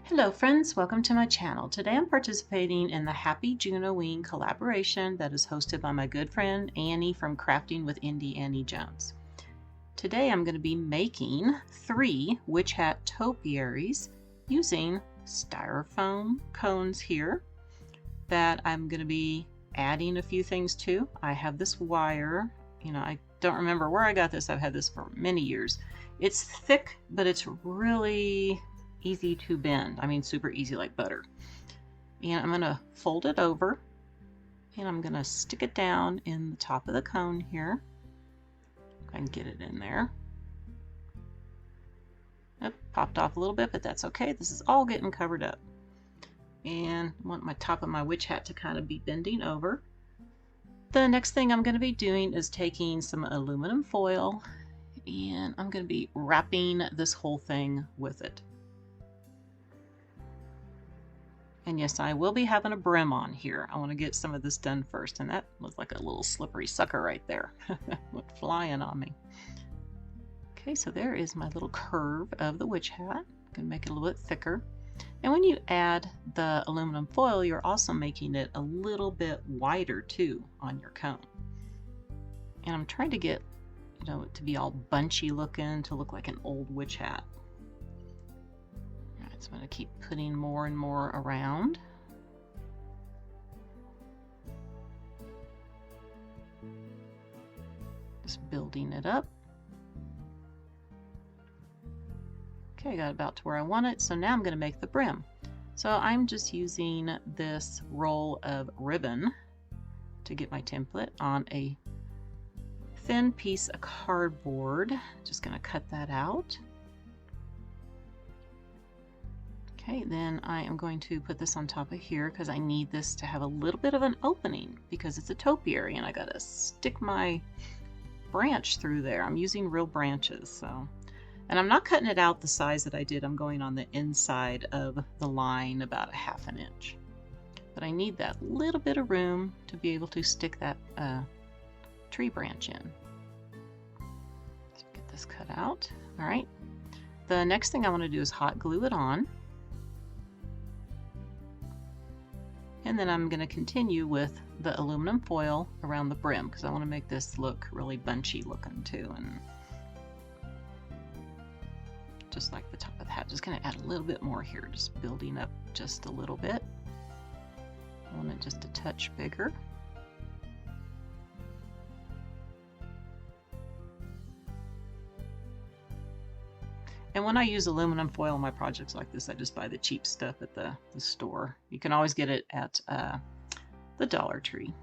Hello friends, welcome to my channel. Today I'm participating in the Happy Juno Ween collaboration that is hosted by my good friend Annie from Crafting with Indie Annie Jones. Today I'm going to be making 3 witch hat topiaries using styrofoam cones here that I'm going to be adding a few things to. I have this wire, I don't remember where I got this. I've had this for many years. It's thick, but it's really easy to bend. I mean, super easy like butter. And I'm going to fold it over and I'm going to stick it down in the top of the cone here. If I can get it in there. It popped off a little bit, but that's okay. This is all getting covered up. And I want my top of my witch hat to kind of be bending over. The next thing I'm going to be doing is taking some aluminum foil and I'm going to be wrapping this whole thing with it. And yes, I will be having a brim on here. I want to get some of this done first. And that was like a little slippery sucker right there. Went flying on me. Okay, so there is my little curve of the witch hat. I'm going to make it a little bit thicker. And when you add the aluminum foil, you're also making it a little bit wider too on your cone. And I'm trying to get, it to be all bunchy looking, to look like an old witch hat. So I'm going to keep putting more and more around. Just building it up. Okay, I got about to where I want it. So now I'm going to make the brim. So I'm just using this roll of ribbon to get my template on a thin piece of cardboard. Just going to cut that out. Okay, then I am going to put this on top of here because I need this to have a little bit of an opening because it's a topiary and I gotta stick my branch through there. I'm using real branches, so. And I'm not cutting it out the size that I did. I'm going on the inside of the line about 1/2 inch. But I need that little bit of room to be able to stick that tree branch in. Let's get this cut out. All right. The next thing I want to do is hot glue it on. And then I'm going to continue with the aluminum foil around the brim because I want to make this look really bunchy looking too. And just like the top of the hat, just going to add a little bit more here, just building up just a little bit. I want it just a touch bigger. And when I use aluminum foil in my projects like this, I just buy the cheap stuff at the store. You can always get it at the Dollar Tree.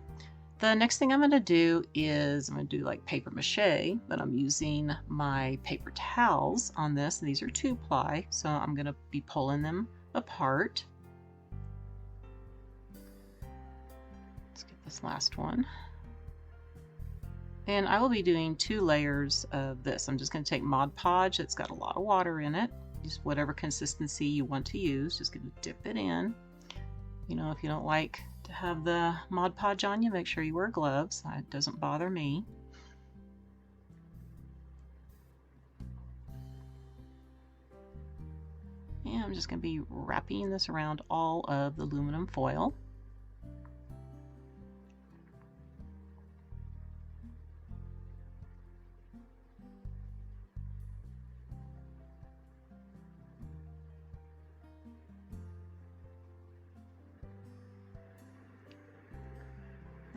The next thing I'm going to do is I'm going to do like papier-mâché, but I'm using my paper towels on this. And these are 2-ply, so I'm going to be pulling them apart. Let's get this last one. And I will be doing 2 layers of this. I'm just going to take Mod Podge that's got a lot of water in it. Just whatever consistency you want to use. Just going to dip it in. If you don't like to have the Mod Podge on you, make sure you wear gloves. It doesn't bother me. And I'm just going to be wrapping this around all of the aluminum foil.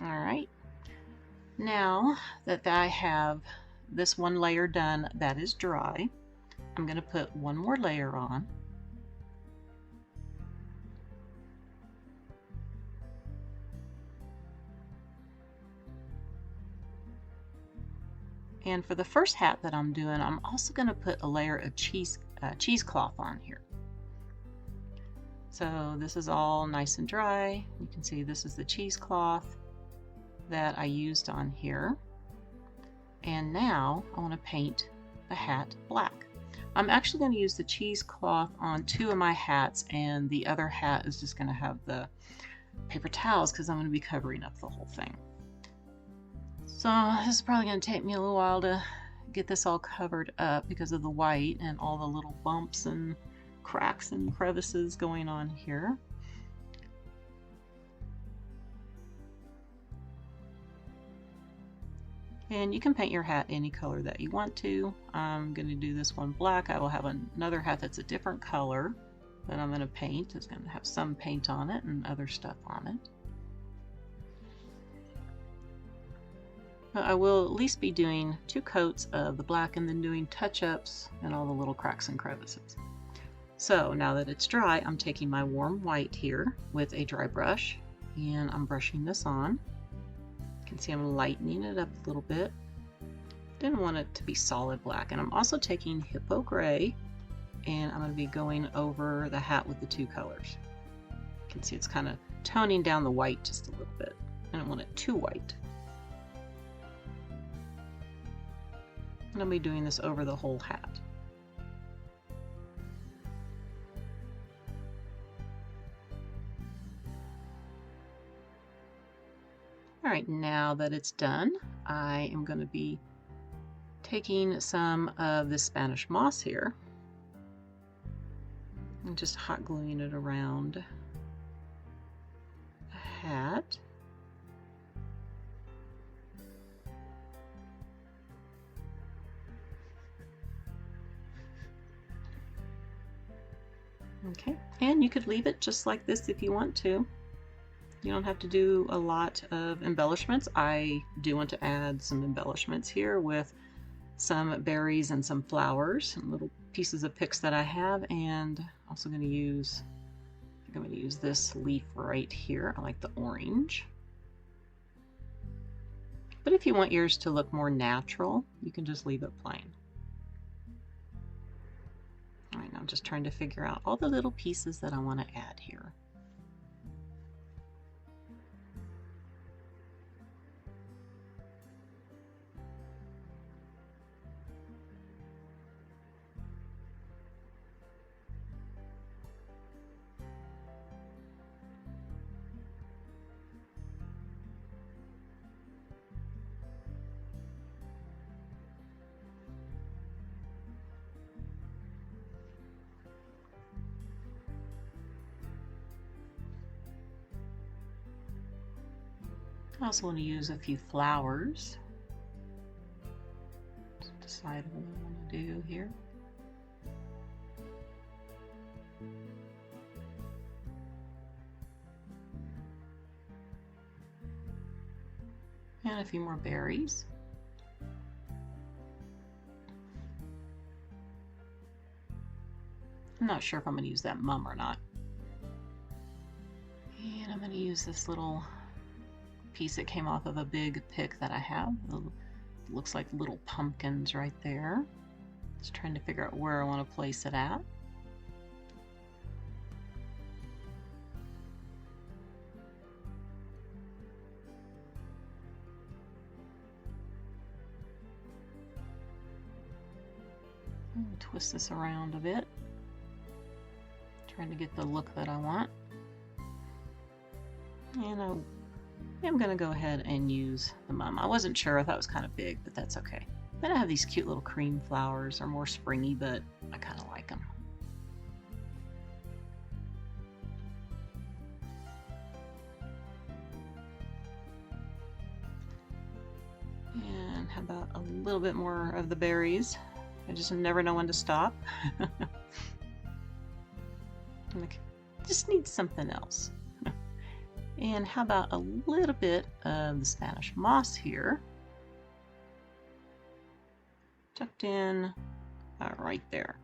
All right, now that I have this one layer done that is dry, I'm going to put one more layer on. And for the first hat that I'm doing, I'm also going to put a layer of cheesecloth on here. So this is all nice and dry. You can see this is the cheesecloth that I used on here. And now I want to paint the hat black. I'm actually going to use the cheesecloth on 2 of my hats, and the other hat is just going to have the paper towels because I'm going to be covering up the whole thing. So this is probably going to take me a little while to get this all covered up because of the white and all the little bumps and cracks and crevices going on here. And you can paint your hat any color that you want to. I'm going to do this one black. I will have another hat that's a different color that I'm going to paint. It's going to have some paint on it and other stuff on it. I will at least be doing 2 coats of the black and then doing touch-ups and all the little cracks and crevices. So now that it's dry, I'm taking my warm white here with a dry brush and I'm brushing this on. You can see I'm lightening it up a little bit. Didn't want it to be solid black. And I'm also taking Hippo Gray and I'm going to be going over the hat with the 2 colors. You can see it's kind of toning down the white just a little bit. I don't want it too white. And I'll be doing this over the whole hat. Alright, now that it's done, I am going to be taking some of this Spanish moss here and just hot gluing it around the hat. Okay, and you could leave it just like this if you want to. You don't have to do a lot of embellishments. I do want to add some embellishments here with some berries and some flowers and little pieces of picks that I have, and also going to use, I think I'm going to use this leaf right here. I like the orange. But if you want yours to look more natural, you can just leave it plain. All right, now I'm just trying to figure out all the little pieces that I want to add here. I also want to use a few flowers. Just decide what I want to do here. And a few more berries. I'm not sure if I'm going to use that mum or not. And I'm going to use this little piece that came off of a big pick that I have. It looks like little pumpkins right there. Just trying to figure out where I want to place it at. Twist this around a bit. Trying to get the look that I want. And I'm going to go ahead and use the mum. I wasn't sure. I thought it was kind of big, but that's okay. Then I have these cute little cream flowers. They're more springy, but I kind of like them. And how about a little bit more of the berries? I just never know when to stop. Just need something else. And how about a little bit of the Spanish moss here? Tucked in right there.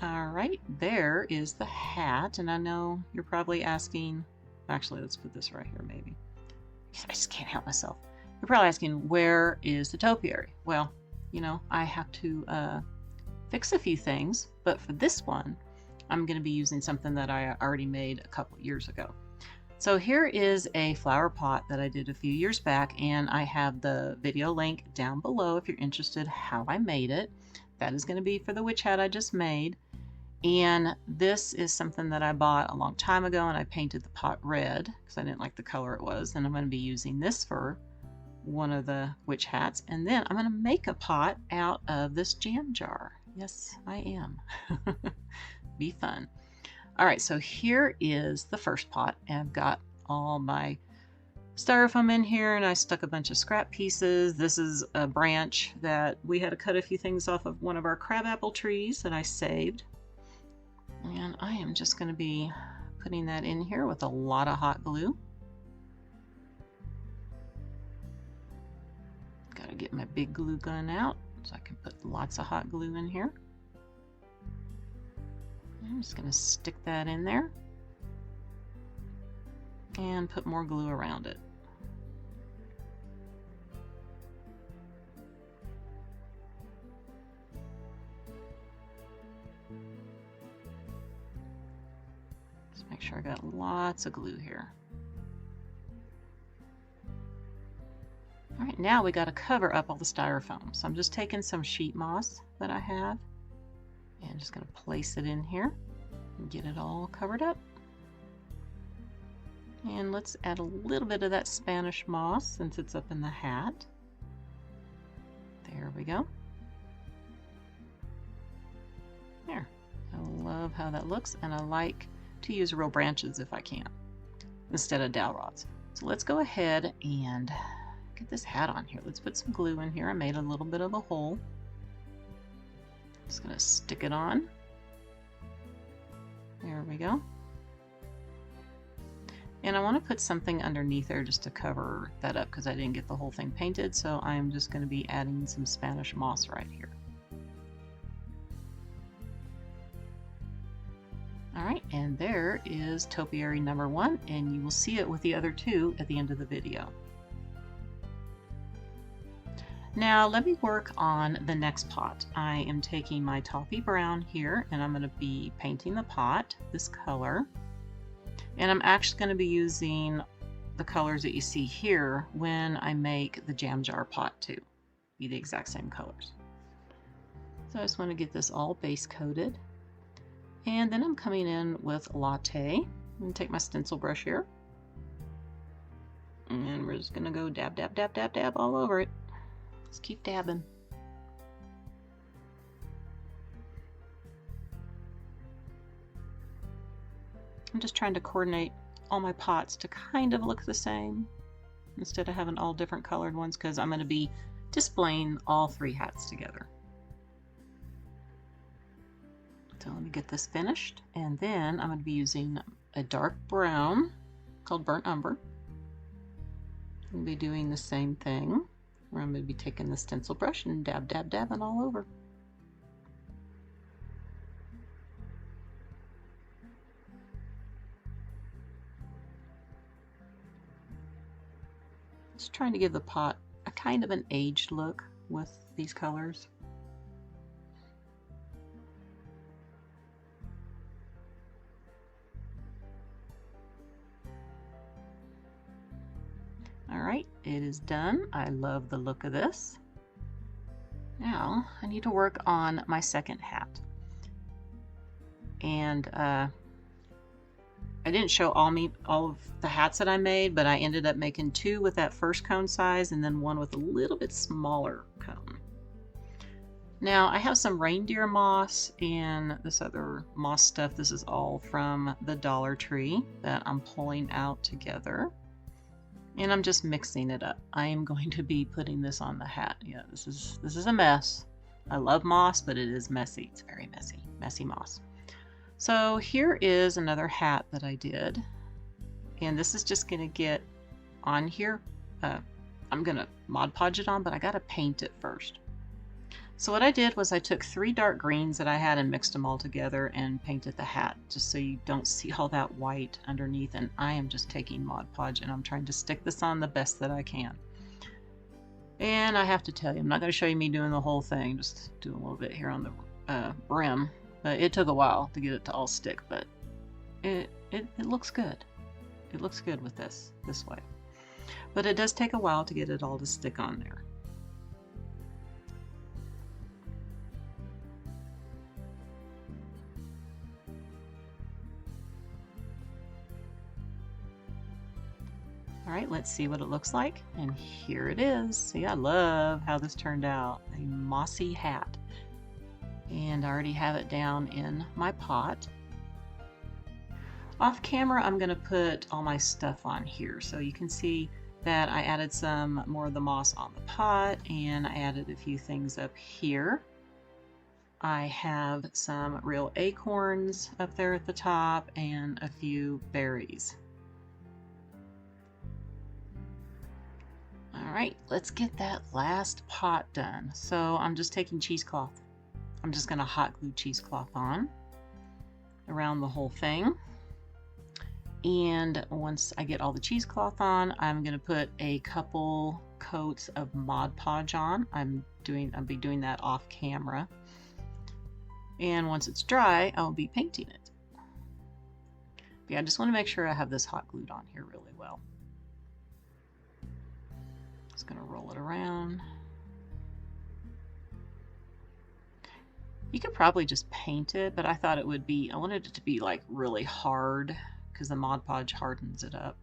All right, there is the hat. And I know you're probably asking, actually, let's put this right here maybe. I just can't help myself. You're probably asking, where is the topiary? Well, you know, I have to fix a few things, but for this one, I'm going to be using something that I already made a couple years ago. So here is a flower pot that I did a few years back, and I have the video link down below if you're interested how I made it. That is going to be for the witch hat I just made. And this is something that I bought a long time ago, and I painted the pot red because I didn't like the color it was. And I'm going to be using this for one of the witch hats, and then I'm going to make a pot out of this jam jar. Yes, I am. Be fun. All right, so here is the first pot, and I've got all my styrofoam in here, and I stuck a bunch of scrap pieces. This is a branch that we had to cut a few things off of one of our crabapple trees that I saved. And I am just going to be putting that in here with a lot of hot glue. Got to get my big glue gun out so I can put lots of hot glue in here. I'm just going to stick that in there and put more glue around it. Just make sure I got lots of glue here. All right, now we got to cover up all the styrofoam. So I'm just taking some sheet moss that I have and just going to place it in here and get it all covered up. And let's add a little bit of that Spanish moss since it's up in the hat. There we go. There. I love how that looks, and I like to use real branches if I can instead of dowel rods. So let's go ahead and get this hat on here. Let's put some glue in here. I made a little bit of a hole. Just going to stick it on. There we go. And I want to put something underneath there just to cover that up because I didn't get the whole thing painted, so I'm just going to be adding some Spanish moss right here. Alright, and there is topiary number 1, and you will see it with the other 2 at the end of the video. Now let me work on the next pot. I am taking my toffee brown here, and I'm going to be painting the pot this color. And I'm actually going to be using the colors that you see here when I make the jam jar pot too. Be the exact same colors. So I just want to get this all base coated. And then I'm coming in with latte. I'm going to take my stencil brush here. And we're just going to go dab, dab, dab, dab, dab all over it. Just keep dabbing. I'm just trying to coordinate all my pots to kind of look the same instead of having all different colored ones because I'm going to be displaying all 3 hats together. So let me get this finished, and then I'm going to be using a dark brown called Burnt Umber. I'm going to be doing the same thing where I'm going to be taking the stencil brush and dab, dab, dabbing all over. Just trying to give the pot a kind of an aged look with these colors. Alright, it is done. I love the look of this. Now I need to work on my second hat. And I didn't show all of the hats that I made, but I ended up making 2 with that first cone size and then 1 with a little bit smaller cone. Now I have some reindeer moss and this other moss stuff. This is all from the Dollar Tree that I'm pulling out together. And I'm just mixing it up. I am going to be putting this on the hat. Yeah, this is a mess. I love moss, but it is messy. It's very messy. Messy moss. So here is another hat that I did. And this is just going to get on here. I'm going to Mod Podge it on, but I got to paint it first. So what I did was I took 3 dark greens that I had and mixed them all together and painted the hat just so you don't see all that white underneath. And I am just taking Mod Podge and I'm trying to stick this on the best that I can. And I have to tell you, I'm not going to show you me doing the whole thing, just do a little bit here on the brim. It took a while to get it to all stick, but it looks good. It looks good with this way. But it does take a while to get it all to stick on there. All right, let's see what it looks like. And here it is. See, I love how this turned out. A mossy hat. And I already have it down in my pot. Off camera, I'm going to put all my stuff on here. So you can see that I added some more of the moss on the pot, and I added a few things up here. I have some real acorns up there at the top and a few berries. All right, let's get that last pot done. So I'm just taking cheesecloth. I'm just going to hot glue cheesecloth on around the whole thing. And once I get all the cheesecloth on, I'm going to put a couple coats of Mod Podge on. I'll be doing that off camera. And once it's dry, I'll be painting it. But yeah, I just want to make sure I have this hot glued on here really well. Just going to roll it around. You could probably just paint it, but I thought I wanted it to be like really hard, because the Mod Podge hardens it up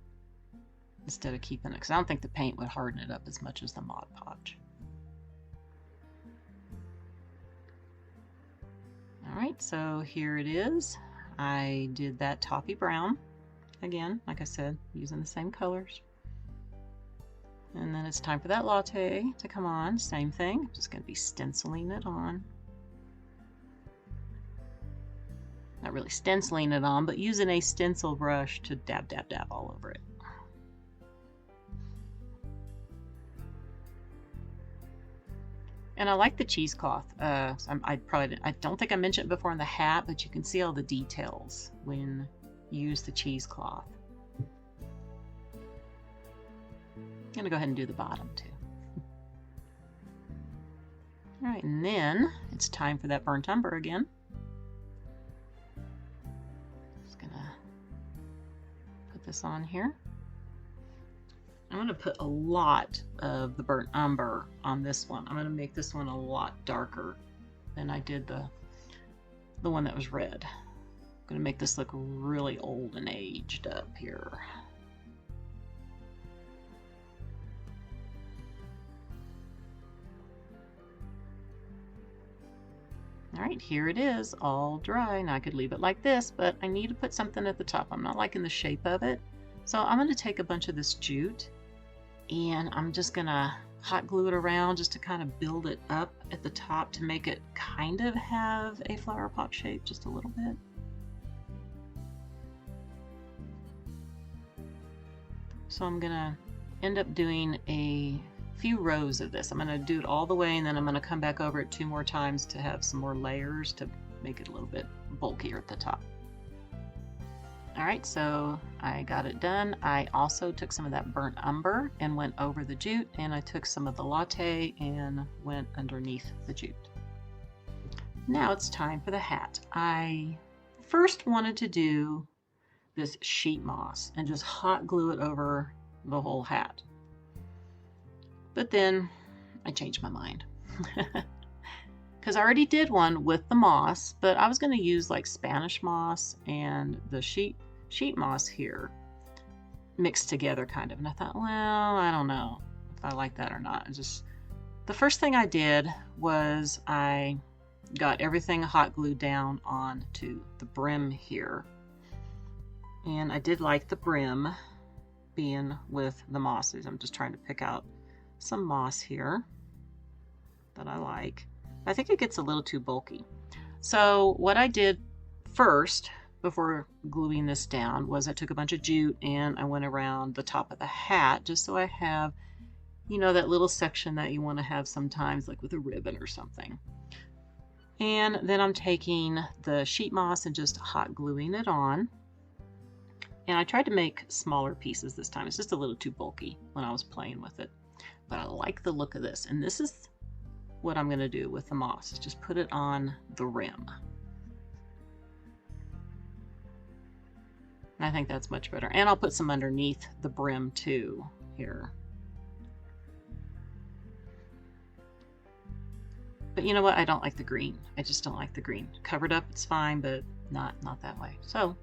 instead of keeping it, because I don't think the paint would harden it up as much as the Mod Podge. Alright, so here it is. I did that taupey brown. Again, like I said, using the same colors. And then it's time for that latte to come on. Same thing, I'm just going to be stenciling it on. Not really stenciling it on, but using a stencil brush to dab, dab, dab all over it. And I like the cheesecloth. I don't think I mentioned it before in the hat, but you can see all the details when you use the cheesecloth. I'm gonna go ahead and do the bottom too. All right, and then it's time for that burnt umber again. This on here. I'm going to put a lot of the burnt umber on this one. I'm going to make this one a lot darker than I did the one that was red. I'm going to make this look really old and aged up here. Alright, here it is, all dry. Now I could leave it like this, but I need to put something at the top. I'm not liking the shape of it. So I'm going to take a bunch of this jute, and I'm just going to hot glue it around just to kind of build it up at the top to make it kind of have a flower pot shape just a little bit. So I'm going to end up doing a few rows of this. I'm going to do it all the way, and then I'm going to come back over it 2 more times to have some more layers to make it a little bit bulkier at the top. Alright, so I got it done. I also took some of that burnt umber and went over the jute, and I took some of the latte and went underneath the jute. Now it's time for the hat. I first wanted to do this sheet moss and just hot glue it over the whole hat. But then I changed my mind because I already did one with the moss, but I was going to use like Spanish moss and the sheet moss here mixed together kind of. And I thought, well, I don't know if I like that or not. The first thing I did was I got everything hot glued down onto the brim here. And I did like the brim being with the mosses. I'm just trying to pick out some moss here that I like. I think it gets a little too bulky. So what I did first before gluing this down was I took a bunch of jute and I went around the top of the hat just so I have, you know, that little section that you want to have sometimes, like with a ribbon or something. And then I'm taking the sheet moss and just hot gluing it on. And I tried to make smaller pieces this time. It's just a little too bulky when I was playing with it. But I like the look of this, and this is what I'm going to do with the moss, is just put it on the rim. And I think that's much better. And I'll put some underneath the brim too here. But you know what? I don't like the green. I just don't like the green. Covered up, it's fine, but not that way. So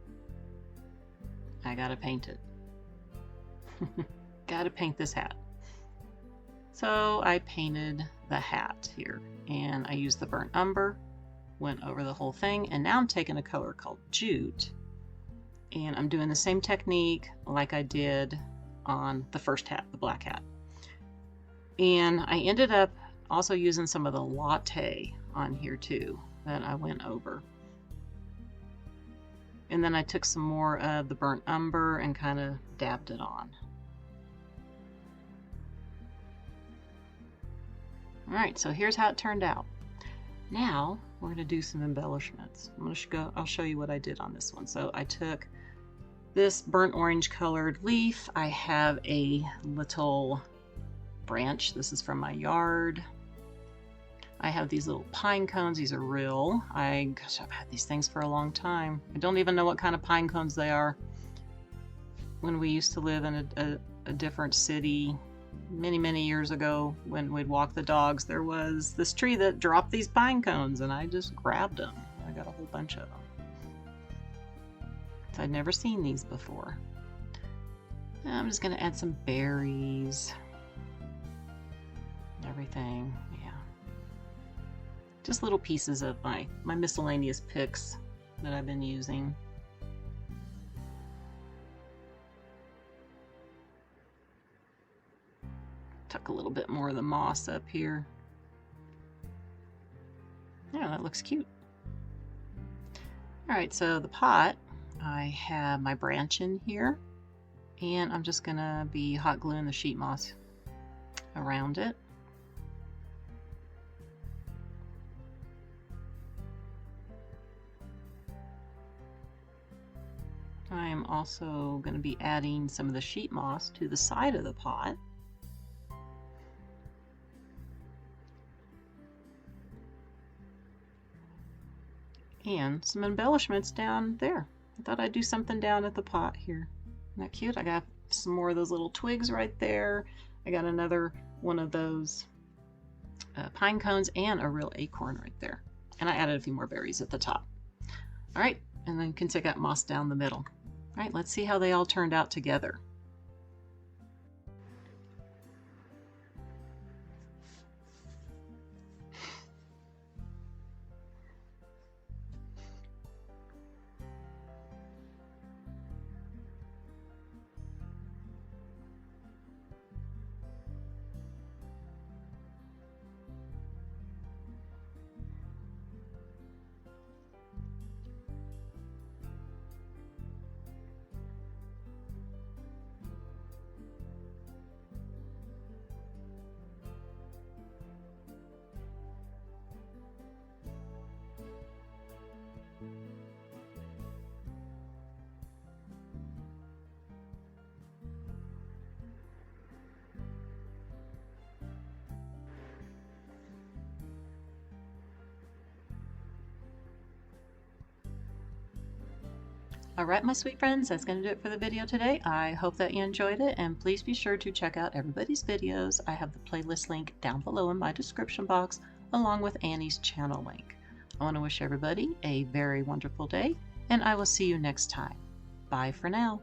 I gotta paint it. Gotta paint this hat. So I painted the hat here, and I used the burnt umber, went over the whole thing, and now I'm taking a color called jute, and I'm doing the same technique like I did on the first hat, the black hat. And I ended up also using some of the latte on here too that I went over. And then I took some more of the burnt umber and kind of dabbed it on. Alright, so here's how it turned out. Now we're going to do some embellishments. I'll show you what I did on this one. So I took this burnt orange colored leaf. I have a little branch. This is from my yard. I have these little pine cones. These are real. Gosh, I've had these things for a long time. I don't even know what kind of pine cones they are. When we used to live in a different city many years ago, when we'd walk the dogs, there was this tree that dropped these pine cones, and I just grabbed them. I got a whole bunch of them. So I'd never seen these before. Now I'm just going to add some berries. Everything, yeah. Just little pieces of my miscellaneous picks that I've been using. Tuck a little bit more of the moss up here. Yeah, that looks cute. Alright, so the pot, I have my branch in here, and I'm just going to be hot gluing the sheet moss around it. I am also going to be adding some of the sheet moss to the side of the pot. And some embellishments down there. I thought I'd do something down at the pot here. Isn't that cute? I got some more of those little twigs right there. I got another one of those pine cones and a real acorn right there. And I added a few more berries at the top. All right, and then you can take that moss down the middle. All right, let's see how they all turned out together. Alright, my sweet friends, that's going to do it for the video today. I hope that you enjoyed it, and please be sure to check out everybody's videos. I have the playlist link down below in my description box, along with Annie's channel link. I want to wish everybody a very wonderful day, and I will see you next time. Bye for now.